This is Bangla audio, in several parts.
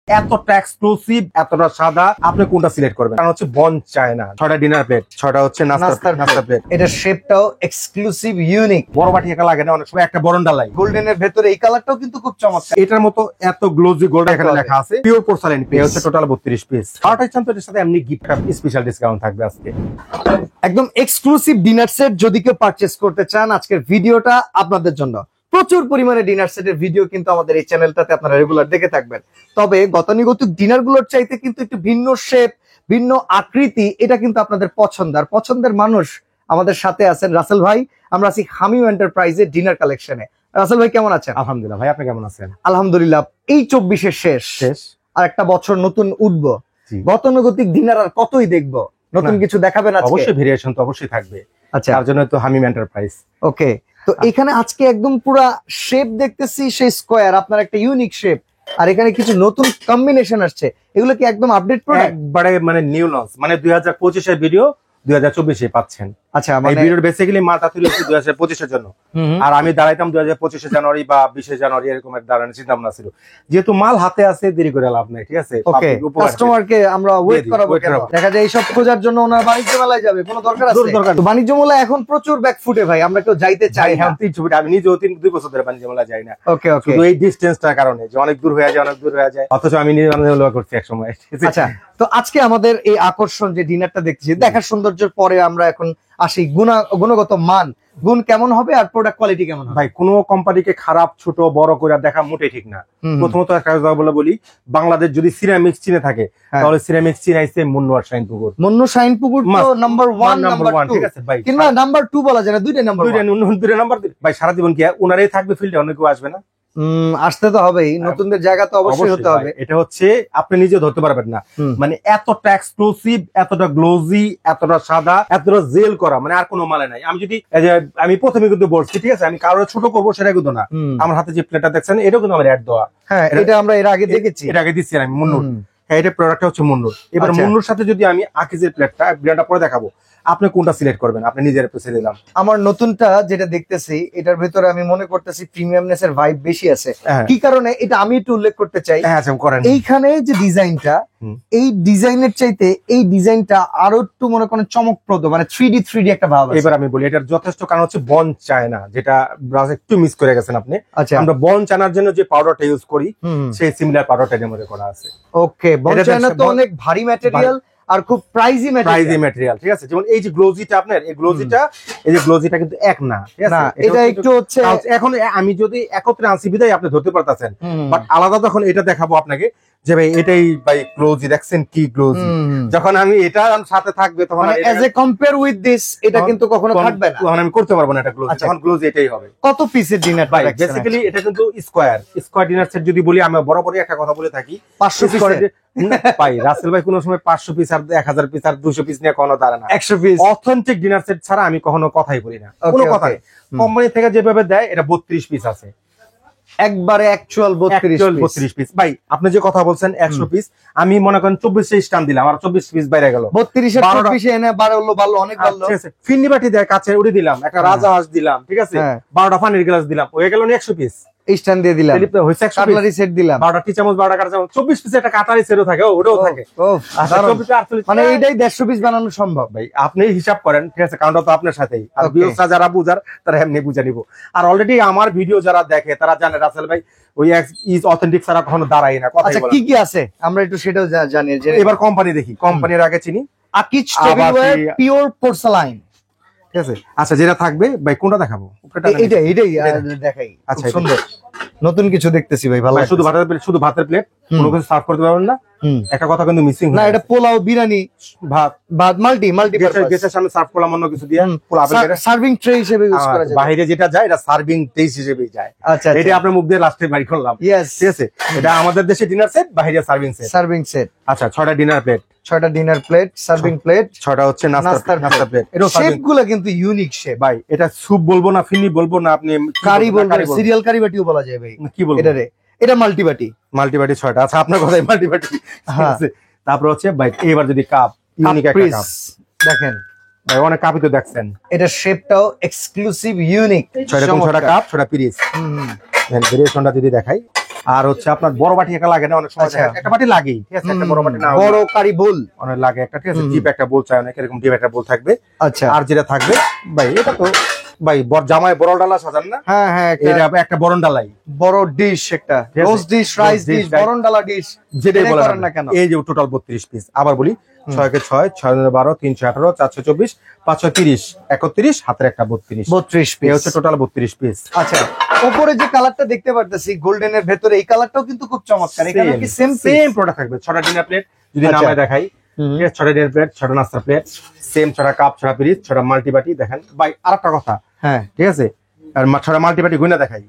এতটা এক্সক্লুসিভ, এতটা সাদা, আপনি কোনটা সিলেক্ট করবেন? কারণ হচ্ছে বন চায় না। 6টা ডিনার প্লেট, 6টা হচ্ছে নাস্তার প্লেট। এটা শেপটাও এক্সক্লুসিভ, ইউনিক। বড় বাটি একা লাগে না, অনেক সময় একটা বরন্ডা লাগে। গোল্ডেনের ভেতরে এই কালারটাও কিন্তু খুব চমৎকার। এটার মতো এত গ্লোজি গোল্ড এখানে লেখা আছে। পিওর পোর্সেলেইন পিস হচ্ছে টোটাল 32 পিস। আর ইচ্ছা তো এর সাথে এমনি গিফট স্পেশাল ডিসকাউন্ট থাকবে আজকে। একদম এক্সক্লুসিভ ডিনার সেট যদি কেউ পারচেজ করতে চান, আজকের ভিডিওটা আপনাদের জন্য। প্রচুর পরিমাণে ডিনার সেটের ভিডিও কিন্তু আমাদের এই চ্যানেলটাতে আপনারা রেগুলার দেখে থাকবেন। তবে গতানুগতিক ডিনার গুলোর চাইতে কিন্তু একটু ভিন্ন শেপ, ভিন্ন আকৃতি, এটা কিন্তু আপনাদের পছন্দ। আর পছন্দের মানুষ আমাদের সাথে আছেন রাসেল ভাই। আমরা আছি হামিম এন্টারপ্রাইজের ডিনার কালেকশনে। রাসেল ভাই কেমন আছেন? আলহামদুলিল্লাহ ভাই, আপনি কেমন আছেন? আলহামদুলিল্লাহ। এই 24-এর শেষ, আর একটা বছর নতুন উঠবো। গতানুগতিক ডিনার আর কতই দেখবো, নতুন কিছু দেখাবেন আজকে? অবশ্যই ভেরিয়েশন তো অবশ্যই থাকবে। আচ্ছা, তার জন্য তো হামিম এন্টারপ্রাইজ। ওকে, তো এখানে আজকে একদম পুরা শেপ দেখতেছি সেই স্কোয়ার, আপনার একটা ইউনিক শেপ, আর এখানে কিছু নতুন কম্বিনেশন আসছে। এগুলো কি একদম আপডেট প্রোডাক্ট? একবারে মানে নিউ লঞ্চ, মানে 2025 এর ভিডিও 2024 পাচ্ছেন। আচ্ছা, এই ভিডিওর বেসিক্যালি মালটা তুলে 2025 এর জন্য। আর আমি দাঁড়াইতাম 2025 জানুয়ারি বা 20 জানুয়ারি এরকম একটা দাঁড়ানোর চিন্তা ভাবনা ছিল। যেহেতু মাল হাতে আছে, দেরি করে লাভ নাই, ঠিক আছে? ওকে, কাস্টমারকে আমরা ওয়েট করাবো কেন? দেখা যায় এইসব খোঁজার জন্য ওনার বাণিজ্য মেলায় যাবে, কোনো দরকার আছে? তো বাণিজ্য মেলায় এখন প্রচুর ব্যাক ফুটে ভাই, আমরা কেউ যাইতে চাই না। আমি নিজেও 2 বছর ধরে বাণিজ্য মেলায় যাই না। ওকে ওকে, শুধু এই ডিসটেন্সটার কারণে যে অনেক দূর হয়ে যায়, অনেক দূর হয়ে যায়, অথচ আমি নিজে বাণিজ্য মেলা করছি এক সময়। আচ্ছা, তো আজকে আমাদের এই আকর্ষণ যে ডিনারটা দেখছি, দেখার সৌন্দর্যের পরে আমরা এখন আসি গুণগত মান, গুণ কেমন হবে আর প্রোডাক্ট কোয়ালিটি কেমন হবে। ভাই, কোনো কোম্পানিকে খারাপ ছোট বড় করে দেখা মোটেই ঠিক না। প্রথমত একটা কথা বলি, বাংলাদেশ যদি সিরামিক্স চিনে থাকে তাহলে সিরামিক্স চিনাইছে মুন্নু আর শাইনপুকুর। মুন্নু শাইনপুকুর তো নাম্বার 1, নাম্বার 2, ঠিক আছে ভাই, কিংবা নাম্বার 2 বলা যায় না, দুইটা নাম্বার, দুইটা নাম্বার ভাই। সারা জীবন কি উনারাই থাকবে ফিল্ডে, অন্য কেউ আসবে না? আসতে তো হবেই, নতুনদের জায়গা তো অবশ্যই হতে হবে। এটা হচ্ছে আপনি নিজে ধরতে পারবেন না, মানে এতটা এক্সক্লুসিভ, এতটা গ্লোজি, এতটা সাদা, এতটা জেল করা, মানে আর কোনো মালে নাই। আমি যদি আমি প্রথমে কিন্তু বলছি, ঠিক আছে, আমি কারোর ছোট করবো সেটা কিন্তু না। আমার হাতে যে প্লেটটা দেখছেন এটাও কিন্তু আমার অ্যাড দেওয়া। হ্যাঁ, এটা আমরা এর আগে দেখেছি, এর আগে দিচ্ছি আমি মুন্নুর। হ্যাঁ, এটা প্রোডাক্টটা হচ্ছে মুন্নুর। এবার মুন্নুর সাথে যদি আমি আকিজের প্লেটটা ব্র্যান্ডটা পরে দেখাবো, আপনি কোনটা সিলেক্ট করবেন? আপনি নিজের পেছে দিলাম। আমার নতুনটা যেটা দেখতেছি, এটার ভিতরে আমি মনে করতেছি প্রিমিয়ামনেস এর ভাইব বেশি আছে। কি কারণে এটা আমি একটু উল্লেখ করতে চাই। এইখানে যে ডিজাইনটা, এই ডিজাইনের চাইতে এই ডিজাইনটা আরো একটু মনে করেন চমকপ্রদ, মানে 3D একটা ভাব আছে। এবার আমি বলি, এটার যথেষ্ট কারণ হচ্ছে বন চায় না, যেটা একটু মিস করে গেছেন আপনি। আচ্ছা, আমরা বন চায়নার জন্য যে পাউডারটা ইউজ করি, সেই সিমিলার পাউডারটা এর মধ্যে করা আছে। ওকে, বন চায়না তো অনেক ভারী ম্যাটেরিয়াল আর খুব প্রাইজি ম্যাটেরিয়াল, ঠিক আছে? যেমন এই যে গ্লোজিটা, আপনার এই গ্লোজিটা কিন্তু এক না, ঠিক আছে? এটা একটু হচ্ছে, এখন আমি যদি একত্রে আনছি বিদায় আপনি ধরতে পারতেছেন, বাট আলাদা তখন এটা দেখাবো আপনাকে যে ভাই এটাই ভাই গ্লোজি, দেখছেন কি গ্লোজি। যখন আমি এটা সাথে থাকবে তখন as a compare with this, এটা কিন্তু কখনো থাকবে না, তখন আমি করতে পারবো না এটা গ্লোজি। তখন গ্লোজি এটাই হবে। কত পিসের ডিনার ভাই? বেসিক্যালি এটা কিন্তু স্কয়ার ডিনার সেট যদি বলি, আমি বরাবরই একটা কথা বলে থাকি, 500 পিস ভাই। রাসেল ভাই কোনো সময় 500 পিস আর 1000 পিস আর 200 পিস নিয়ে কোনো দাঁড়ায় না। 100 পিস অথেন্টিক ডিনার সেট ছাড়া আমি কখনো কথাই বলি না, কোনো কথা। কোম্পানি থেকে যেভাবে দেয়, এটা 32 পিস আছে, একবারে অ্যাকচুয়াল 32 পিস। ভাই, আপনি যে কথা বলছেন 100 পিস, আমি মনে করেন 24 স্টান দিলাম, আর 24 পিস বাইরে গেল। 32 এর পিসে এনে 12 হলো, ভালো, অনেক ভালো। ফিন্নি বাটি দেয় কাছে, উড়ে দিলাম, একটা রাজা হাঁস দিলাম, ঠিক আছে, 12টা পানির গ্লাস দিলাম, হয়ে গেল 100 পিস। স্ট্যান্ড দিয়ে দিলাম, কাটলারি সেট দিলাম, 12টা টি চামচ, 12টা কাঁটা চামচ, 24 পিসের একটা কাটারি সেটও থাকে, ওটাও থাকে। মানে এইটাই 150 পিস বানানো সম্ভব। ভাই, আপনি হিসাব করেন, ঠিক আছে? কারণটা তো আপনার সাথেই, আর ভিউয়ার্সরা যারা বুঝার তারা এমনি বুঝে নিব। আর অলরেডি আমার ভিডিও যারা দেখে তারা জানে রাসেল ভাই ওই ইজ অথেন্টিক ছাড়া কখনো দাঁড়ায় না, কথা বলে। কি কি আছে আমরা একটু সেটাও জানি। এবার কোম্পানি দেখি, কোম্পানির আগে চিনি আকিজ টেবিলওয়্যার পিওর পোর্সেলাইন, ঠিক আছে? আচ্ছা, যেটা থাকবে ভাই, কোনটা দেখাবো? এটাই দেখাই। আচ্ছা, সুন্দর নতুন কিছু দেখতেছি ভাই, ভালো। শুধু ভাতের প্লেট, কোনো কিছু সার্ভ করতে পারবেন না। একটা কথা কিন্তু মিসিং না, এটা পোলাও, বিরিয়ানি, ভাত মাল্টি গেসের সামনে সার্ভ করলাম অন্য কিছু দিয়ে, সার্ভিং ট্রে হিসেবে ইউজ করা যায়। বাইরে যেটা যায় এটা সার্ভিং ট্রে হিসেবেই যায়। আচ্ছা, এটা আপনার মুখ দিয়ে লাস্টে বাড়ি করলাম, ঠিক আছে? এটা আমাদের দেশে ডিনার সেট, বাইরে সার্ভিং সেট। আচ্ছা, 6টা ডিনার প্লেট, 6টা ডিনার প্লেট, সার্ভিং প্লেট, 6টা হচ্ছে নাস্তার প্লেট। এটা শেপগুলো কিন্তু ইউনিক শেপ ভাই। এটা স্যুপ বলবো না, ফিনি বলবো না, আপনি কারি বলবেন, সিরিয়াল কারি বাটিও বলা যায় ভাই। কি বলবো এটা মাল্টিবাটি 6টা। আচ্ছা, আপনার কথাই মাল্টিবাটি। তারপর হচ্ছে ভাই, এবার যদি কাপ, ইউনিক একটা কাপ দেখেন ভাই, অনেক কাপই তো দেখছেন, এটা শেপটাও এক্সক্লুসিভ, ইউনিক। 6টা কাপ, 6টা পিস। ভেরিয়েশনটা যদি দেখাই, আর হচ্ছে আপনার বড় বাটি একটা লাগে না অনেক সময় আচ্ছা। একটা বাটি লাগেই, ঠিক আছে, একটা বড় বাটি না বড় কারি বোল অনেক লাগে একটা, ঠিক আছে, ডিপ একটা বোল চাই অনেক, এরকম ডিপ একটা বোল থাকবে। আচ্ছা আর যেটা থাকবে ভাই, এটা তো ভাই জামাই বড় ডালা সাজান না, হ্যাঁ হ্যাঁ এটা একটা বড় ডালাই, বড় ডিশ, একটা ঠিক আছে? Roast dish, rice dish, dish, বরণ ডালা ডিশ, যেটাই বলেন করেন না কেন। এই যে টোটাল 32 পিস। আবার বলি 6 কে 6, 6 12, 318, 424, 530, 31, হাতের একটা 32, 32 এই পিস হচ্ছে টোটাল 32 পিস। আচ্ছা, উপরে যে কালারটা দেখতে পারতেছি গোল্ডেনের ভেতরে, এই কালারটাও কিন্তু খুব চমৎকার। এখানে কি সেম সেম প্রোডাক্ট থাকবে, 6টা ডিনার প্লেট যদি আচ্ছা। নামে দেখাই, ঠিক আছে, 6টা ডিনার প্লেট, 6টা নাস্তা প্লেট, সেম 6টা কাপ, 6টা পিরিচ, 6টা মাল্টিবাটি। দেখেন ভাই আরেকটা কথা, হ্যাঁ ঠিক আছে, আর 6টা মাল্টিবাটি গুণা দেখাই,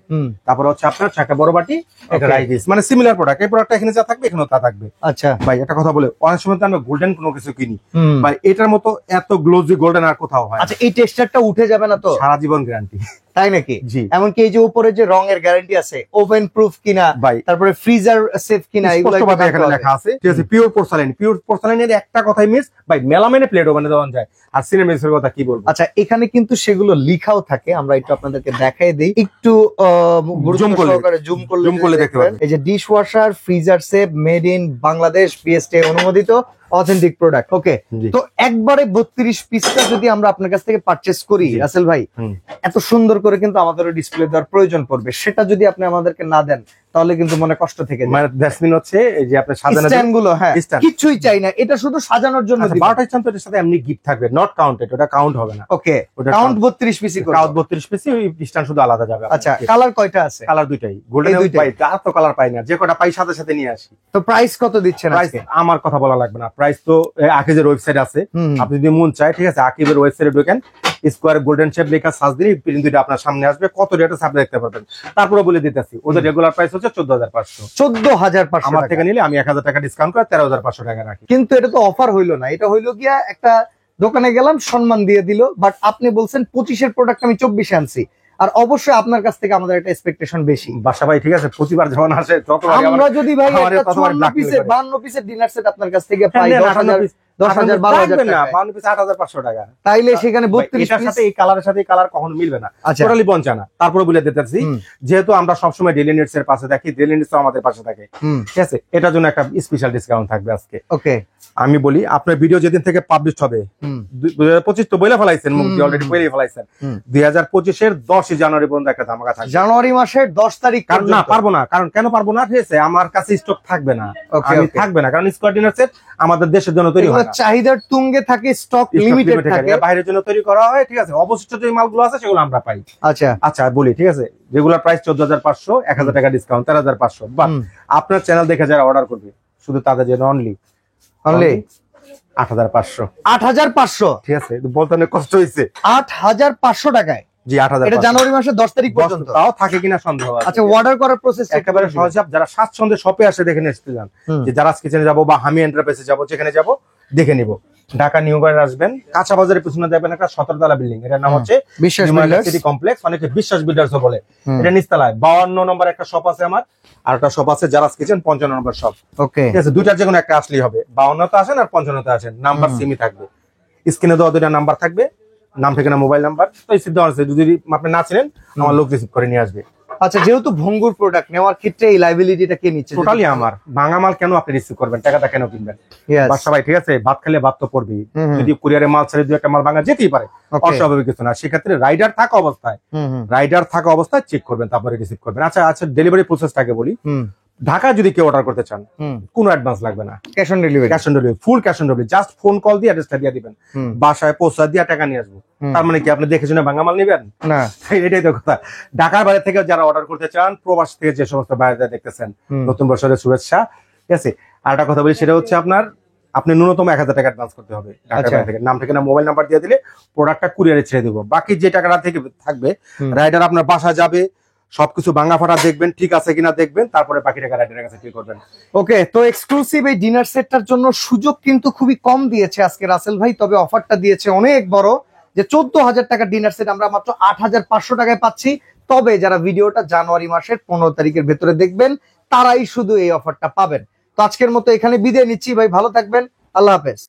তারপর হচ্ছে আপনার 6টা বড় বাটি, একটা Okay. রাইস ডিশ, মানে সিমিলার প্রোডাক্ট। এই প্রোডাক্টটা এখানে যা থাকবে এখানেও তা থাকবে। আচ্ছা ভাই একটা কথা বলে, অনেক সময় তো আমরা গোল্ডেন কোনো কিছু কিনি ভাই, এটার মতো এত গ্লোজি গোল্ডেন আর কোথাও হয় না। আচ্ছা, এই টেক্সচারটা উঠে যাবে না তো? সারা জীবন গ্যারান্টি। তাই নাকি? জি। এমনকি এই যে উপরে যে রঙের গ্যারান্টি আছে, ওভেন প্রুফ কিনা, ভাই তারপরে ফ্রিজার সেফ কিনা, এগুলো স্পষ্টভাবে এখানে লেখা আছে, ঠিক আছে, পিওর পোর্সালাইন। পিওর পোর্সালাইনের একটা কথাই মিস ভাই, মেলামেনে প্লেট ওভেনে দেওয়া যায়, আর সিনেমেক্সের কথা কি বলবো। আচ্ছা, এখানে কিন্তু সেগুলো লিখাও থাকে, আমরা একটু আপনাদেরকে দেখাই দেই, একটু Zoom করলে। জুম Zoom করলে দেখতে পাবেন। পারবেন। এই যে dish washer, freezer safe, made in Bangladesh, BST অনুমোদিত, অথেন্টিক প্রোডাক্ট। ওকে, জি। তো একবারে 32 পিসটা যদি আমরা আপনার কাছ থেকে পারচেজ করি জি। রাসেল ভাই, হুম। এত সুন্দর করে কিন্তু আমাদেরও ডিসপ্লে দেওয়ার প্রয়োজন পড়বে, সেটা যদি আপনি আমাদেরকে না দেন তাহলে কিন্তু মনে কষ্ট থেকে যায়। মানে দ্যাটসমিন হচ্ছে এই যে আপনার সাজানো স্ট্যান্ড গুলো, হ্যাঁ, stand। কিছুই চাই না, এটা শুধু সাজানোর জন্য। 12টা স্ট্যান্ড তো এটার সাথে এমনি গিফট থাকবে, নট কাউন্টেড, ওটা কাউন্ট হবে না। ওকে, ওটা কাউন্ট 32 পিসি করে। কাউন্ট 32 পিস, ওই স্ট্যান্ড শুধু আলাদা যাবে। আচ্ছা, কালার কয়টা আছে? কালার দুইটাই, গোল্ডেন এই দুইটাই? পাই, আর তো কালার পাই না, যে কটা পাই সাথে সাথে নিয়ে আসি। তো প্রাইস কত দিচ্ছেন প্রাইস আজকে? আমার কথা বলা লাগবে না, প্রাইস তো আকিজের ওয়েবসাইট আছে, হুম। আপনি যদি মন চায়, ঠিক আছে, আকিবের ওয়েবসাইটে ঢোকেন, স্কোয়ার গোল্ডেন শেপ লেখা সার্চ দিলে প্রিন্ট দুইটা আপনার সামনে আসবে, কত রেট আছে আপনি দেখতে পারবেন। তারপরে বলে দিতেছি, ওদের রেগুলার প্রাইস হচ্ছে 14,500। 14,500 আমার টাকা। থেকে নিলে আমি 1,000 টাকা ডিসকাউন্ট করে 13,500 টাকা রাখি। কিন্তু এটা তো অফার হইলো না, এটা হইলো গিয়া একটা দোকানে গেলাম, সম্মান দিয়ে দিল, বাট আপনি বলছেন 25-এর প্রোডাক্ট আমি 24-এ আনছি, আর অবশ্যই আপনার কাছ থেকে আমাদের একটা এক্সপেকটেশন বেশি। বাসা ভাই, ঠিক আছে, প্রতিবার যখন আসে আমরা যদি ভাই আমার একটা ততবার 54 black mail পিসের করে। 52 পিসের ডিনার সেট আপনার কাছ থেকে হ্যাঁ, পাই নেন, 10,000 10,000 12,000 না, টাকায়, 52 পিস 8,500 টাকা। তাইলে সেখানে ভাই, 32 এটার পিস। সাথে এই কালারের সাথে এই কালার কখনো মিলবে না, আচ্ছা। টোটালি বঞ্চা না। তারপরে বলে দিতেছি, হুম। যেহেতু আমরা সবসময় ডেইলি নিডস এর পাশে থাকি, ডেইলি নিডস আমাদের পাশে থাকে, হুম, ঠিক আছে, এটার জন্য একটা স্পেশাল ডিসকাউন্ট থাকবে আজকে। ওকে, আমি বলি, আপনার ভিডিও যেদিন থেকে পাবলিশ হবে, হুম, 2025 তো বইলে ফেলাইছেন, মুখ হুম, অলরেডি বইলে ফেলাইছেন, হুম। 2025-এর 10 জানুয়ারি পর্যন্ত একটা ধামাকা থাকবে। জানুয়ারি মাসের 10 তারিখ কারণ না, পর্যন্ত। পারবো না, কারণ কেন পারবো না, ঠিক আছে, আমার কাছে স্টক থাকবে না, Okay, আমি okay. থাকবে না, কারণ স্কোয়ার ডিনার সেট আমাদের দেশের জন্য তৈরি এগুলো হয় না, চাহিদার তুঙ্গে থাকে, স্টক Stock লিমিটেড limited থাকে। এটা বাইরের জন্য তৈরি করা হয়, ঠিক আছে, অবশিষ্ট যে মালগুলো আছে সেগুলো আমরা পাই। আচ্ছা, আচ্ছা বলি, ঠিক আছে, রেগুলার প্রাইস 14,500, 1,000 টাকা ডিসকাউন্ট 13,500, বাট হুম। আপনার চ্যানেল দেখে যারা অর্ডার করবে শুধু তাদের জন্য অনলি অনলি 8,500, 8,500, ঠিক আছে, বলতে অনেক কষ্ট হয়েছে। 8,500 টাকায়, জি, 8,500 এটা জানুয়ারি মাসের 10 তারিখ পর্যন্ত। তাও থাকে কিনা সন্দেহ আছে। আচ্ছা, অর্ডার করার প্রসেস একেবারে সহজ, যারা স্বাচ্ছন্দ্যে শপে আসে দেখে নিতে যান, যে জারাস কিচেনে যাবো বা হামি এন্টারপ্রাইজে যাবো, যেখানে যাবো দেখে নিব। ঢাকা নিউ বাজার আসবেন, কাঁচা বাজারের পিছনে দেখবেন একটা 17 তলা বিল্ডিং, এটার নাম হচ্ছে বিশ্বাস new market builders. City complex, অনেকে বিশ্বাস বিল্ডার্স বলে। এটা নিচতলায় 52 নম্বর একটা শপ আছে আমার, আর একটা শপ আছে জারাস কিচেন 55 নম্বর শপ, ওকে, ঠিক আছে, দুইটার যে কোনো একটা আসলেই হবে। 52 তে আসেন আর 55 তে আসেন, নাম্বার সেমই থাকবে, স্ক্রিনে দেওয়া দুইটা নাম্বার থাকবে, নাম ঠিকানা মোবাইল নাম্বার, তো রিসিভ দেওয়া আছে, যদি আপনি না চিনেন আমার লোক রিসিভ করে নিয়ে আসবে। আচ্ছা, যেহেতু ভঙ্গুর প্রোডাক্ট নেওয়ার ক্ষেত্রে এই লাইবিলিটিটা কে নিচ্ছে? টোটালি আমার, ভাঙা মাল কেন আপনি রিসিভ করবেন, টাকাটা কেন কিনবেন? Yes. বাসা ভাই, ঠিক আছে, ভাত খেলে ভাত তো পড়বেই, হুম, হুম। যদি কুরিয়ারে মাল ছেড়ে 2-1 মাল ভাঙা যেতেই পারে, Okay. অস্বাভাবিক কিছু না। সেক্ষেত্রে রাইডার থাকা অবস্থায়, রাইডার থাকা অবস্থায় চেক করবেন, তারপরে রিসিভ করবেন। আচ্ছা আচ্ছা, ডেলিভারি প্রসেসটাকে বলি। ঢাকা যদি কেউ অর্ডার করতে চান, কোনো অ্যাডভান্স লাগবে না, cash on delivery. Cash on delivery, full cash on delivery, just phone call দিয়ে অ্যাড্রেসটা দিয়ে দিবেন, বাসায় পৌঁছা দিয়ে টাকা নিয়ে আসবো। তার মানে কি আপনি দেখে শুনে ভাঙা মাল নেবেন না? এটাই তো কথা। ঢাকার বাইরে থেকে যারা অর্ডার করতে চান, প্রবাস থেকে যে সমস্ত বাইরে দেখতেছেন, নতুন বছরের শুভেচ্ছা, ঠিক আছে। আর একটা কথা বলি, সেটা হচ্ছে আপনি ন্যূনতম 1,000 টাকা অ্যাডভান্স করতে হবে ঢাকার আচ্ছা। বাইরে থেকে। নাম ঠিকানা মোবাইল নাম্বার দিয়ে দিলে প্রোডাক্টটা কুরিয়ারে ছেড়ে দেবো, বাকি যে টাকাটা থেকে থাকবে রাইডার আপনার বাসা যাবে, সবকিছু ভাঙা ফাটা দেখবেন, ঠিক আছে কিনা দেখবেন, তারপরে বাকি টাকা রাইডারের কাছে পে করবেন। ওকে, তো এক্সক্লুসিভ এই ডিনার সেটটার জন্য সুযোগ কিন্তু খুবই কম দিয়েছে আজকে রাসেল ভাই, তবে অফারটা দিয়েছে অনেক বড়, যে 14,000 টাকার ডিনার সেট আমরা মাত্র 8,500 টাকায় পাচ্ছি। তবে যারা ভিডিওটা জানুয়ারি মাসের 15 তারিখের ভেতরে দেখবেন, তারাই শুধু এই অফারটা পাবেন। তো আজকের মতো এখানে বিদায় নিচ্ছি ভাই, ভালো থাকবেন, আল্লাহ হাফেজ।